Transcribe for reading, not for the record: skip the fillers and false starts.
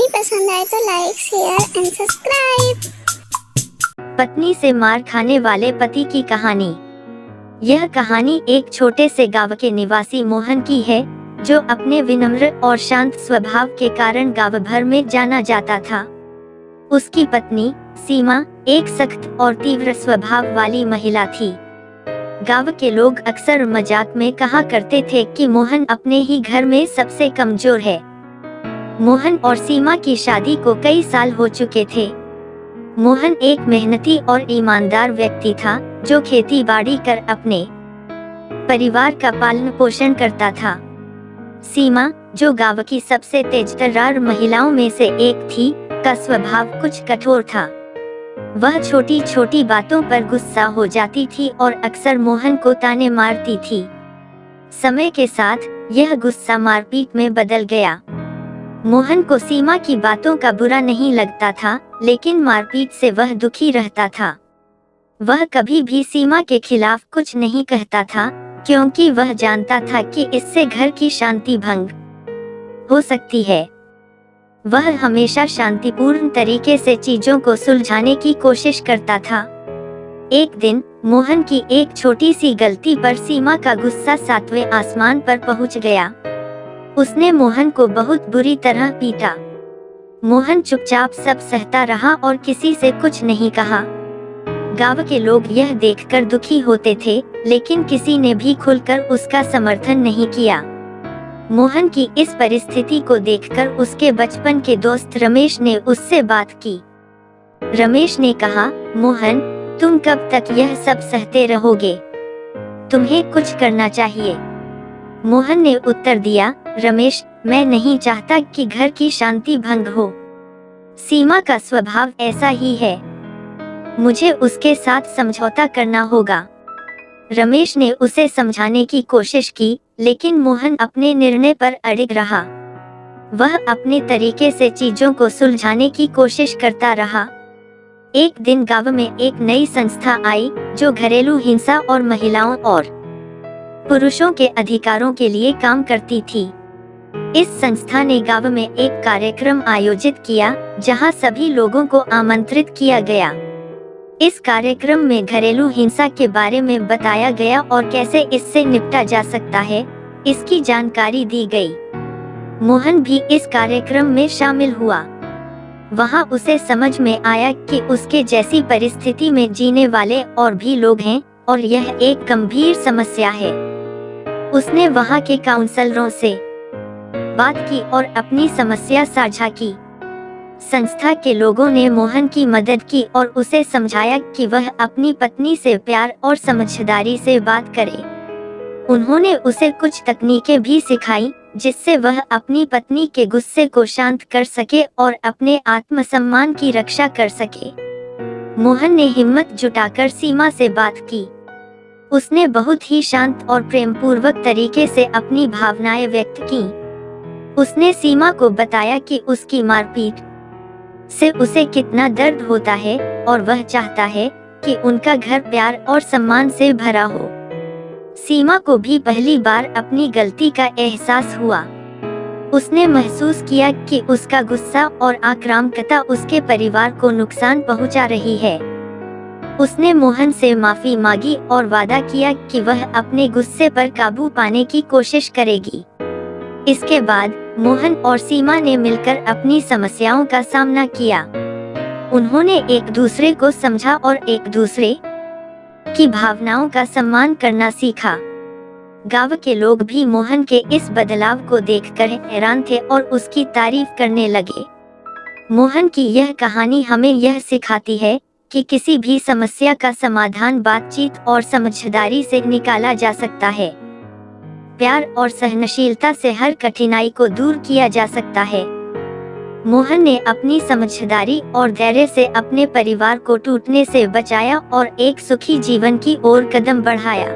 पसंद आए तो लाइक, शेयर एंड सब्सक्राइब। पत्नी से मार खाने वाले पति की कहानी। यह कहानी एक छोटे से गांव के निवासी मोहन की है, जो अपने विनम्र और शांत स्वभाव के कारण गांव भर में जाना जाता था। उसकी पत्नी सीमा एक सख्त और तीव्र स्वभाव वाली महिला थी। गांव के लोग अक्सर मजाक में कहा करते थे कि मोहन अपने ही घर में सबसे कमजोर है। मोहन और सीमा की शादी को कई साल हो चुके थे। मोहन एक मेहनती और ईमानदार व्यक्ति था, जो खेती बाड़ी कर अपने परिवार का पालन पोषण करता था। सीमा, जो गांव की सबसे तेजतर्रार महिलाओं में से एक थी, का स्वभाव कुछ कठोर था। वह छोटी छोटी बातों पर गुस्सा हो जाती थी और अक्सर मोहन को ताने मारती थी। समय के साथ यह गुस्सा मारपीट में बदल गया। मोहन को सीमा की बातों का बुरा नहीं लगता था, लेकिन मारपीट से वह दुखी रहता था। वह कभी भी सीमा के खिलाफ कुछ नहीं कहता था, क्योंकि वह जानता था कि इससे घर की शांति भंग हो सकती है। वह हमेशा शांतिपूर्ण तरीके से चीजों को सुलझाने की कोशिश करता था। एक दिन मोहन की एक छोटी सी गलती पर सीमा का गुस्सा 7वें आसमान पर पहुंच गया। उसने मोहन को बहुत बुरी तरह पीटा। मोहन चुपचाप सब सहता रहा और किसी से कुछ नहीं कहा। गांव के लोग यह देखकर दुखी होते थे, लेकिन किसी ने भी खुलकर उसका समर्थन नहीं किया। मोहन की इस परिस्थिति को देखकर उसके बचपन के दोस्त रमेश ने उससे बात की। रमेश ने कहा, मोहन, तुम कब तक यह सब सहते रहोगे? तुम्हें कुछ करना चाहिए। मोहन ने उत्तर दिया, रमेश, मैं नहीं चाहता कि घर की शांति भंग हो। सीमा का स्वभाव ऐसा ही है। मुझे उसके साथ समझौता करना होगा। रमेश ने उसे समझाने की कोशिश की, लेकिन मोहन अपने निर्णय पर अड़िग रहा। वह अपने तरीके से चीजों को सुलझाने की कोशिश करता रहा। एक दिन गांव में एक नई संस्था आई, जो घरेलू हिंसा और महिलाओं और पुरुषों के अधिकारों के लिए काम करती थी। इस संस्था ने गांव में एक कार्यक्रम आयोजित किया, जहां सभी लोगों को आमंत्रित किया गया। इस कार्यक्रम में घरेलू हिंसा के बारे में बताया गया और कैसे इससे निपटा जा सकता है, इसकी जानकारी दी गई। मोहन भी इस कार्यक्रम में शामिल हुआ। वहां उसे समझ में आया कि उसके जैसी परिस्थिति में जीने वाले और भी लोग हैं, और यह एक गंभीर समस्या है। उसने वहां के काउंसलरों से बात की और अपनी समस्या साझा की। संस्था के लोगों ने मोहन की मदद की और उसे समझाया कि वह अपनी पत्नी से प्यार और समझदारी से बात करे। उन्होंने उसे कुछ तकनीकें भी सिखाई, जिससे वह अपनी पत्नी के गुस्से को शांत कर सके और अपने आत्मसम्मान की रक्षा कर सके। मोहन ने हिम्मत जुटाकर सीमा से बात की। उसने बहुत ही शांत और प्रेमपूर्वक तरीके से अपनी भावनाएं व्यक्त की। उसने सीमा को बताया कि उसकी मारपीट से उसे कितना दर्द होता है और वह चाहता है कि उनका घर प्यार और सम्मान से भरा हो। सीमा को भी पहली बार अपनी गलती का एहसास हुआ। उसने महसूस किया कि उसका गुस्सा और आक्रामकता उसके परिवार को नुकसान पहुंचा रही है। उसने मोहन से माफी मांगी और वादा किया कि वह अपने गुस्से पर काबू पाने की कोशिश करेगी। इसके बाद मोहन और सीमा ने मिलकर अपनी समस्याओं का सामना किया। उन्होंने एक दूसरे को समझा और एक दूसरे की भावनाओं का सम्मान करना सीखा। गांव के लोग भी मोहन के इस बदलाव को देखकर हैरान थे और उसकी तारीफ करने लगे। मोहन की यह कहानी हमें यह सिखाती है कि किसी भी समस्या का समाधान बातचीत और समझदारी से निकाला जा सकता है। प्यार और सहनशीलता से हर कठिनाई को दूर किया जा सकता है। मोहन ने अपनी समझदारी और धैर्य से अपने परिवार को टूटने से बचाया और एक सुखी जीवन की ओर कदम बढ़ाया।